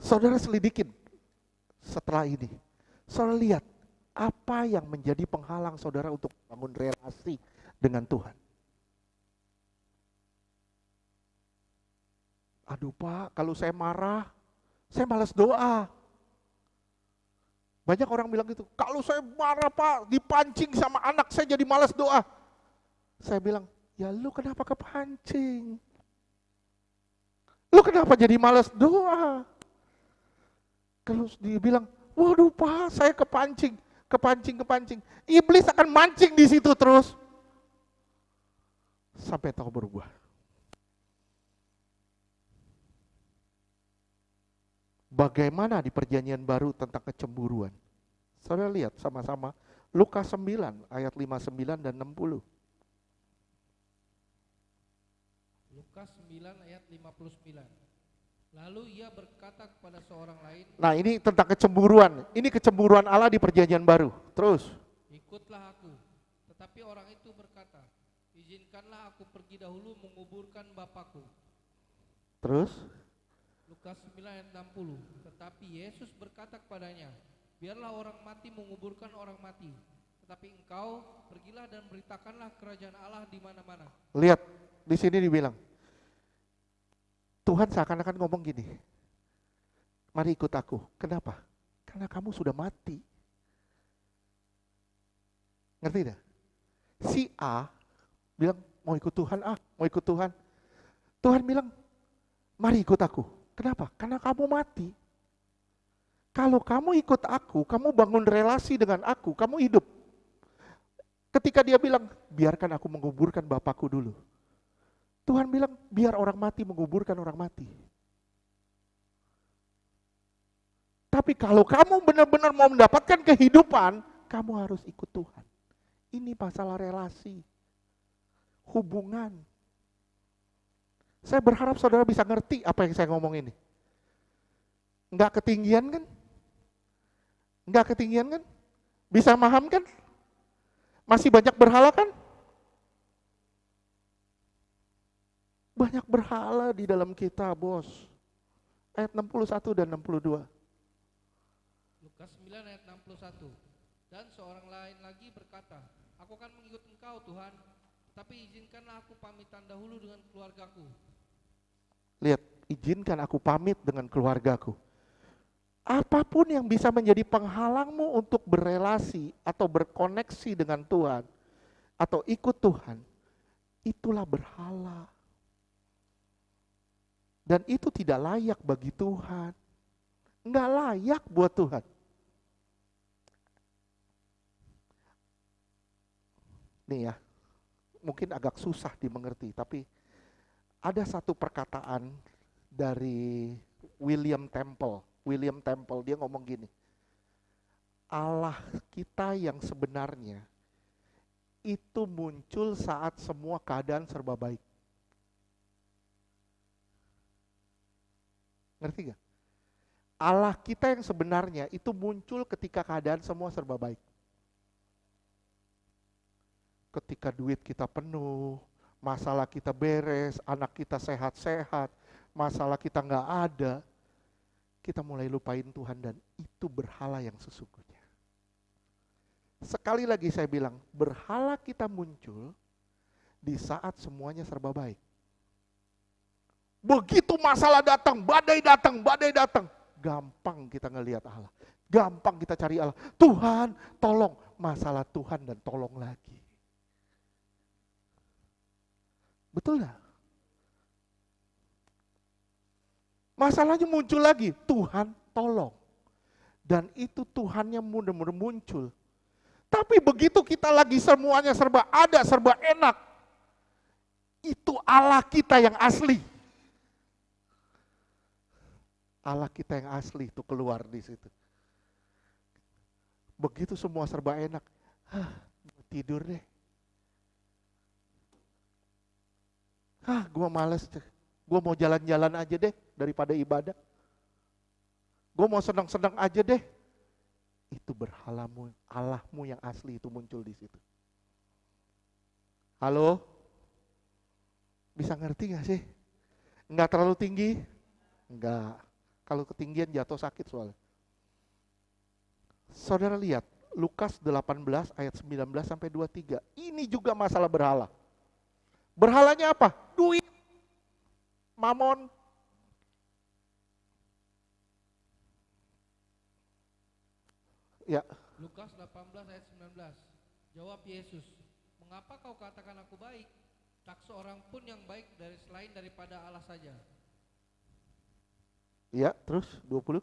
Saudara selidikin setelah ini. Saudara lihat apa yang menjadi penghalang saudara untuk bangun relasi dengan Tuhan. Aduh Pak, kalau saya marah, saya malas doa. Banyak orang bilang gitu, kalau saya marah Pak, dipancing sama anak, saya jadi malas doa. Saya bilang, ya lu kenapa kepancing? Lu kenapa jadi malas doa? Kalau dia bilang, waduh Pak, saya kepancing. Iblis akan mancing di situ terus. Sampai tahu berubah. Bagaimana di perjanjian baru tentang kecemburuan? Saudara lihat sama-sama Lukas 9 ayat 59 dan 60. Lukas 9 ayat 59. Lalu ia berkata kepada seorang lain, Nah ini tentang kecemburuan. Ini kecemburuan Allah di perjanjian baru. Terus. ikutlah aku. Tetapi orang itu berkata, izinkanlah aku pergi dahulu menguburkan bapakku. Terus. Lukas 9 ayat 60. Tetapi Yesus berkata kepadanya, biarlah orang mati menguburkan orang mati. Tetapi engkau pergilah dan beritakanlah kerajaan Allah di mana-mana. Lihat, di sini dibilang. Tuhan seakan-akan ngomong gini. Mari ikut aku. Kenapa? Karena kamu sudah mati. Ngerti tidak? Si A bilang mau ikut Tuhan, mau ikut Tuhan. Tuhan bilang, mari ikut aku. Kenapa? Karena kamu mati. Kalau kamu ikut aku, kamu bangun relasi dengan aku, kamu hidup. Ketika dia bilang, biarkan aku menguburkan bapakku dulu. Tuhan bilang, biar orang mati menguburkan orang mati. Tapi kalau kamu benar-benar mau mendapatkan kehidupan, kamu harus ikut Tuhan. Ini masalah relasi, hubungan. Saya berharap saudara bisa ngerti apa yang saya ngomong ini. Enggak ketinggian kan? Enggak ketinggian kan? Bisa paham kan? Masih banyak berhala kan? Banyak berhala di dalam kita, bos. Ayat 61 dan 62. Lukas 9 ayat 61. Dan seorang lain lagi berkata, aku akan mengikut engkau Tuhan, tapi izinkanlah aku pamitan dahulu dengan keluargaku. Lihat, izinkan aku pamit dengan keluargaku. Apapun yang bisa menjadi penghalangmu untuk berelasi atau berkoneksi dengan Tuhan, atau ikut Tuhan, itulah berhala. Dan itu tidak layak bagi Tuhan. Enggak layak buat Tuhan. Nih ya, mungkin agak susah dimengerti, tapi ada satu perkataan dari William Temple. William Temple, dia ngomong gini, Allah kita yang sebenarnya itu muncul saat semua keadaan serba baik. Ngerti gak? Allah kita yang sebenarnya itu muncul ketika keadaan semua serba baik. Ketika duit kita penuh, masalah kita beres, anak kita sehat-sehat, masalah kita nggak ada, kita mulai lupain Tuhan dan itu berhala yang sesungguhnya. Sekali lagi saya bilang, berhala kita muncul di saat semuanya serba baik. Begitu masalah datang, badai datang, gampang kita ngelihat Allah. Gampang kita cari Allah. Tuhan, tolong. Masalah Tuhan dan tolong lagi. Betul gak? Masalahnya muncul lagi, Tuhan tolong. Dan itu Tuhannya mudah-mudahan muncul. Tapi begitu kita lagi semuanya serba ada, serba enak, itu Allah kita yang asli. Allah kita yang asli itu keluar di situ. Begitu semua serba enak, tidur deh. Gue males deh. Gue mau jalan-jalan aja deh daripada ibadah. Gue mau senang-senang aja deh. Itu berhalamu, Allahmu yang asli itu muncul di situ. Halo? Bisa ngerti gak sih? Enggak terlalu tinggi? Enggak. Kalau ketinggian jatuh sakit soalnya. Saudara lihat, Lukas 18 ayat 19 sampai 23. Ini juga masalah berhala. Berhalanya apa? Duit, mamon. Ya. Lukas 18 ayat 19. Jawab Yesus, mengapa kau katakan aku baik? Tak seorang pun yang baik selain daripada Allah saja. Ya, terus 20.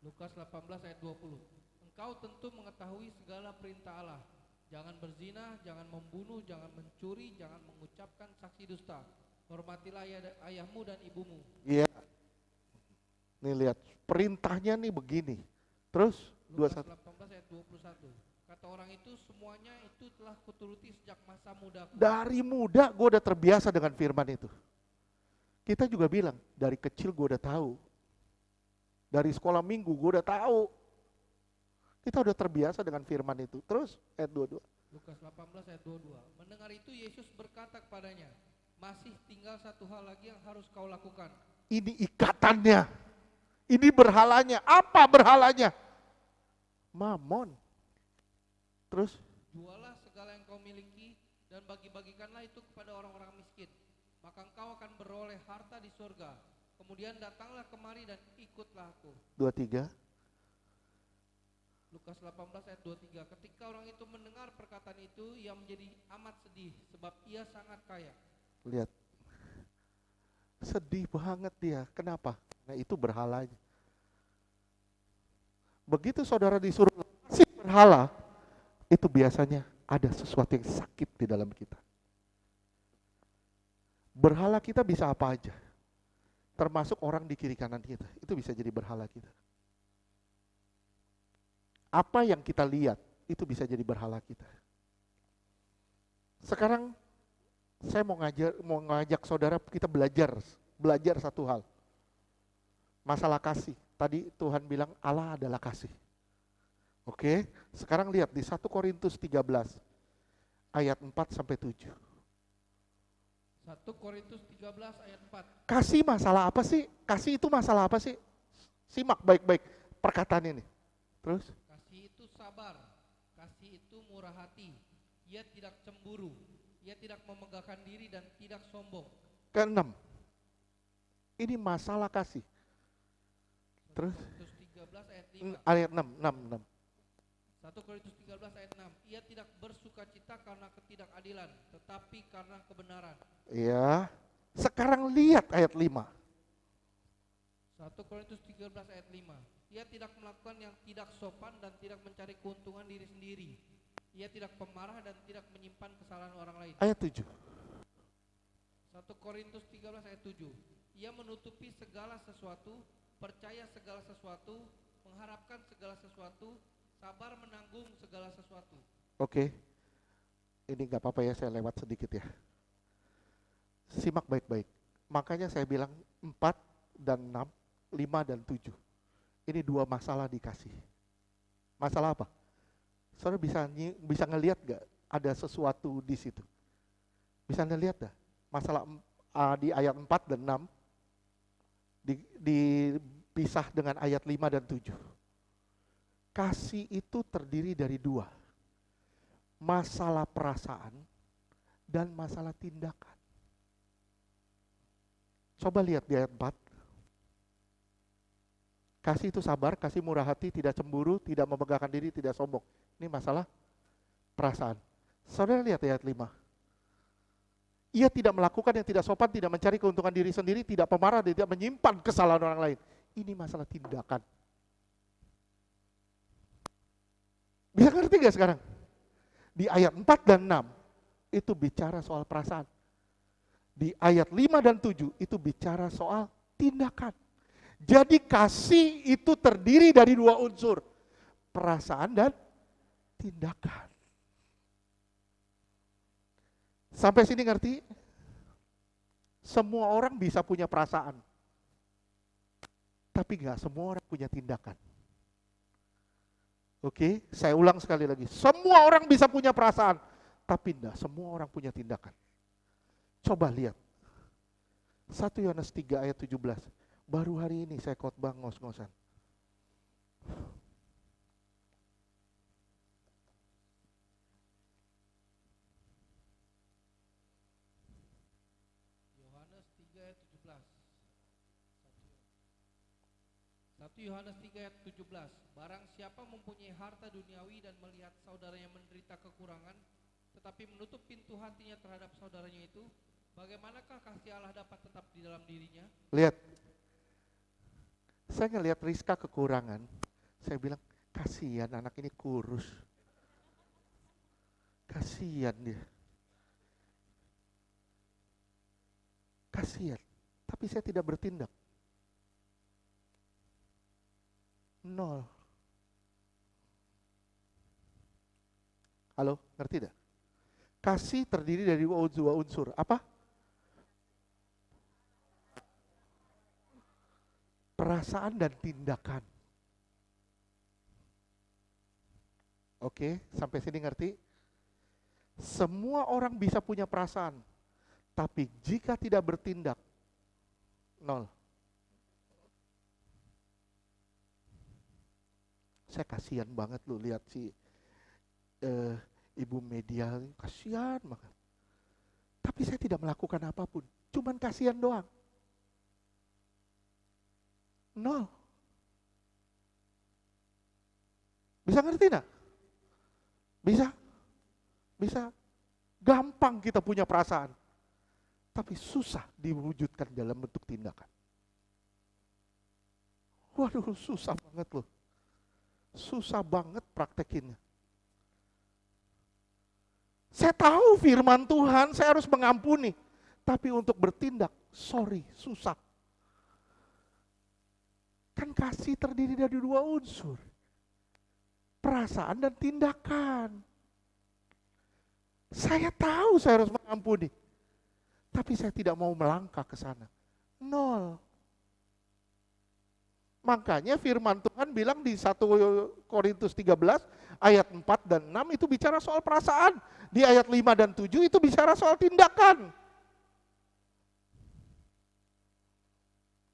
Lukas 18 ayat 20. Engkau tentu mengetahui segala perintah Allah. Jangan berzina, jangan membunuh, jangan mencuri, jangan mengucapkan saksi dusta. Hormatilah ayahmu dan ibumu. Iya. Nih lihat, perintahnya nih begini. Terus Lukas 21. 18 ayat 21. Kata orang itu, semuanya itu telah kuturuti sejak masa mudaku. Dari muda gue udah terbiasa dengan firman itu. Kita juga bilang, dari kecil gue udah tahu. Dari sekolah minggu gue udah tahu. Kita udah terbiasa dengan firman itu. Terus ayat 22. Lukas 18 ayat 22. Mendengar itu Yesus berkata kepadanya, masih tinggal satu hal lagi yang harus kau lakukan. Ini ikatannya. Ini berhalanya. Apa berhalanya? Mamon. Terus? Jualah segala yang kau miliki dan bagi-bagikanlah itu kepada orang-orang miskin. Maka engkau akan beroleh harta di surga. Kemudian datanglah kemari dan ikutlah aku. 23. Lukas 18 ayat 23. Ketika orang itu mendengar perkataan itu, ia menjadi amat sedih sebab ia sangat kaya. Lihat. Sedih banget dia. Kenapa? Nah itu berhalanya. Begitu saudara disuruh kasih berhala, itu biasanya ada sesuatu yang sakit di dalam kita. Berhala kita bisa apa aja. Termasuk orang di kiri kanan kita. Itu bisa jadi berhala kita. Apa yang kita lihat, itu bisa jadi berhala kita. Sekarang saya mau ngajak saudara kita belajar satu hal. Masalah kasih. Tadi Tuhan bilang Allah adalah kasih. Oke, sekarang lihat di 1 Korintus 13 ayat 4 sampai 7. 1 Korintus 13 ayat 4. Kasih masalah apa sih? Kasih itu masalah apa sih? Simak baik-baik perkataan ini. Terus? Kasih itu sabar, kasih itu murah hati, ia tidak cemburu, ia tidak memegahkan diri dan tidak sombong. Keenam. Ini masalah kasih. Terus? 1 Korintus 13 ayat 5. Ayat 6. 1 Korintus 13 ayat 6. Ia tidak bersuka cita karena ketidakadilan, tetapi karena kebenaran. Ya. Sekarang lihat ayat 5. 1 Korintus 13 ayat 5. Ia tidak melakukan yang tidak sopan dan tidak mencari keuntungan diri sendiri. Ia tidak pemarah dan tidak menyimpan kesalahan orang lain. Ayat 7. 1 Korintus 13 ayat 7. Ia menutupi segala sesuatu, percaya segala sesuatu, mengharapkan segala sesuatu, sabar menanggung segala sesuatu. Oke. Ini gak apa-apa ya, saya lewat sedikit ya. Simak baik-baik. Makanya saya bilang 4 dan 6, 5 dan 7. Ini dua masalah dikasih. Masalah apa? Saudara bisa ngelihat gak ada sesuatu di situ? Bisa ngelihat gak? Masalah di ayat 4 dan 6 dipisah dengan ayat 5 dan 7. Kasih itu terdiri dari dua. Masalah perasaan dan masalah tindakan. Coba lihat di ayat 4. Kasih itu sabar, kasih murah hati, tidak cemburu, tidak membanggakan diri, tidak sombong. Ini masalah perasaan. Saudara lihat ayat 5. Ia tidak melakukan yang tidak sopan, tidak mencari keuntungan diri sendiri, tidak pemarah, tidak menyimpan kesalahan orang lain. Ini masalah tindakan. Bisa ngerti gak sekarang? Di ayat 4 dan 6 itu bicara soal perasaan. Di ayat 5 dan 7 itu bicara soal tindakan. Jadi kasih itu terdiri dari dua unsur. Perasaan dan tindakan. Sampai sini ngerti? Semua orang bisa punya perasaan. Tapi gak semua orang punya tindakan. Oke, saya ulang sekali lagi. Semua orang bisa punya perasaan. Tapi enggak semua orang punya tindakan. Coba lihat. 1 Yohanes 3 ayat 17. Baru hari ini saya khotbah ngos-ngosan. Yohanes 3 ayat 17. 1 Yohanes 3 ayat 17. Barang siapa mempunyai harta duniawi dan melihat saudaranya menderita kekurangan, tetapi menutup pintu hatinya terhadap saudaranya itu, bagaimanakah kasih Allah dapat tetap di dalam dirinya? Lihat. Saya ngelihat Rizka kekurangan. Saya bilang, kasihan anak ini kurus. Kasihan dia. Kasihan. Tapi saya tidak bertindak. 0. Halo, ngerti tidak? Kasih terdiri dari dua unsur. Apa? Perasaan dan tindakan. Oke, sampai sini ngerti? Semua orang bisa punya perasaan, tapi jika tidak bertindak, 0. Saya kasihan banget lu lihat si ibu media, kasihan banget. Tapi saya tidak melakukan apapun, cuman kasihan doang. 0. Bisa ngerti enggak? Bisa? Bisa. Gampang kita punya perasaan. Tapi susah diwujudkan dalam bentuk tindakan. Waduh, susah banget loh. Susah banget praktekinnya. Saya tahu firman Tuhan, saya harus mengampuni. Tapi untuk bertindak, susah. Kan kasih terdiri dari dua unsur. Perasaan dan tindakan. Saya tahu saya harus mengampuni. Tapi saya tidak mau melangkah ke sana. 0. Makanya firman Tuhan bilang di 1 Korintus 13 ayat 4 dan 6 itu bicara soal perasaan. Di ayat 5 dan 7 itu bicara soal tindakan.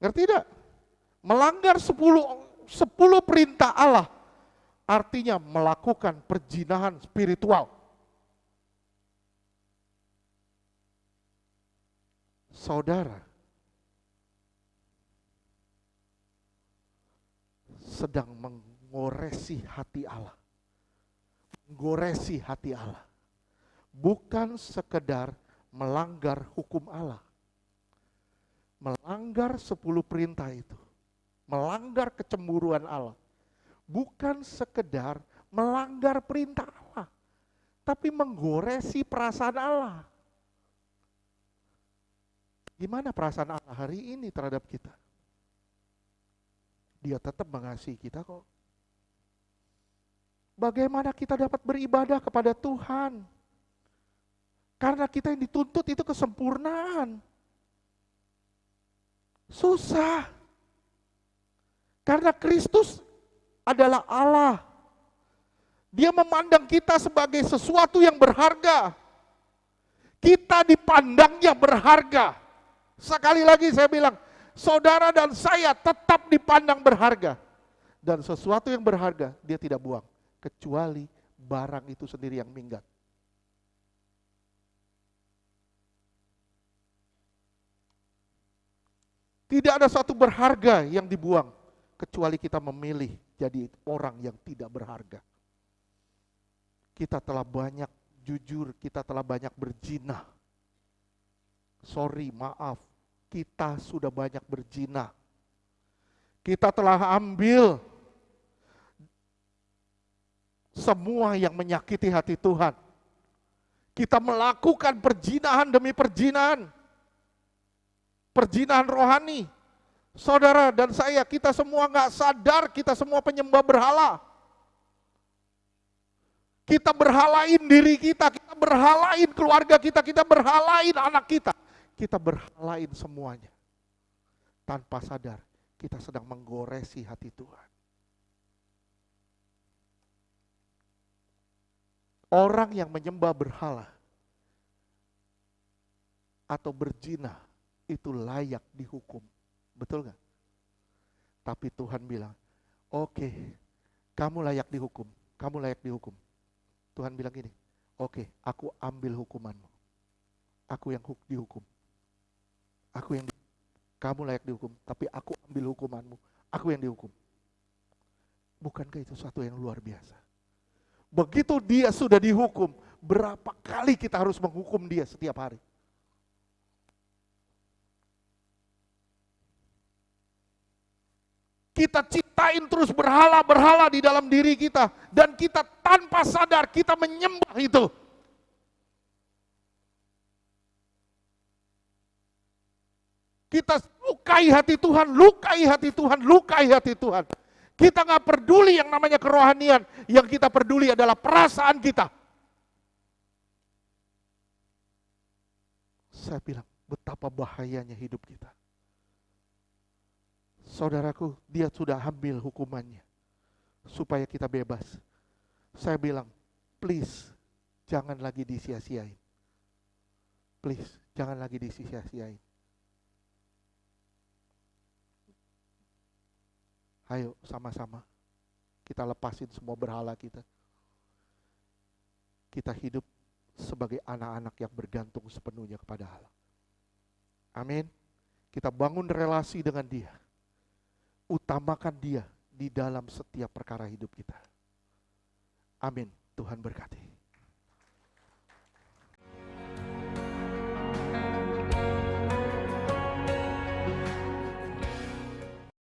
Ngerti tidak? Melanggar 10 perintah Allah artinya melakukan perzinahan spiritual. Saudara sedang menggoresi hati Allah. Menggoresi hati Allah. Bukan sekedar melanggar hukum Allah. Melanggar 10 perintah itu. Melanggar kecemburuan Allah. Bukan sekedar melanggar perintah Allah. Tapi menggoresi perasaan Allah. Gimana perasaan Allah hari ini terhadap kita? Dia tetap mengasihi kita kok. Bagaimana kita dapat beribadah kepada Tuhan? Karena kita yang dituntut itu kesempurnaan. Susah. Karena Kristus adalah Allah. Dia memandang kita sebagai sesuatu yang berharga. Kita dipandangnya berharga. Sekali lagi saya bilang, saudara dan saya tetap dipandang berharga. Dan sesuatu yang berharga dia tidak buang. Kecuali barang itu sendiri yang minggat. Tidak ada satu berharga yang dibuang. Kecuali kita memilih jadi orang yang tidak berharga. Kita telah banyak jujur, kita telah banyak berzina. Sorry, maaf, kita sudah banyak berzina. Kita telah ambil semua yang menyakiti hati Tuhan. Kita melakukan perzinahan demi perzinahan. Perzinahan rohani. Saudara dan saya, kita semua gak sadar, kita semua penyembah berhala. Kita berhalain diri kita berhalain keluarga kita berhalain anak kita berhalain semuanya. Tanpa sadar, kita sedang menggoresi hati Tuhan. Orang yang menyembah berhala atau berzina itu layak dihukum. Betul gak? Tapi Tuhan bilang, oke, kamu layak dihukum, kamu layak dihukum. Tuhan bilang gini, oke, aku ambil hukumanmu. Aku yang dihukum. Kamu layak dihukum, tapi aku ambil hukumanmu. Aku yang dihukum. Bukankah itu sesuatu yang luar biasa? Begitu dia sudah dihukum, berapa kali kita harus menghukum dia setiap hari? Kita ciptain terus berhala-berhala di dalam diri kita. Dan kita tanpa sadar kita menyembah itu. Kita lukai hati Tuhan, lukai hati Tuhan, lukai hati Tuhan. Kita gak peduli yang namanya kerohanian. Yang kita peduli adalah perasaan kita. Saya bilang, betapa bahayanya hidup kita. Saudaraku, dia sudah ambil hukumannya supaya kita bebas. Saya bilang, please, jangan lagi disia-siain. Please, jangan lagi disia-siain. Ayo sama-sama kita lepasin semua berhala kita. Kita hidup sebagai anak-anak yang bergantung sepenuhnya kepada Allah. Amin. Kita bangun relasi dengan Dia. Utamakan Dia di dalam setiap perkara hidup kita. Amin. Tuhan berkati.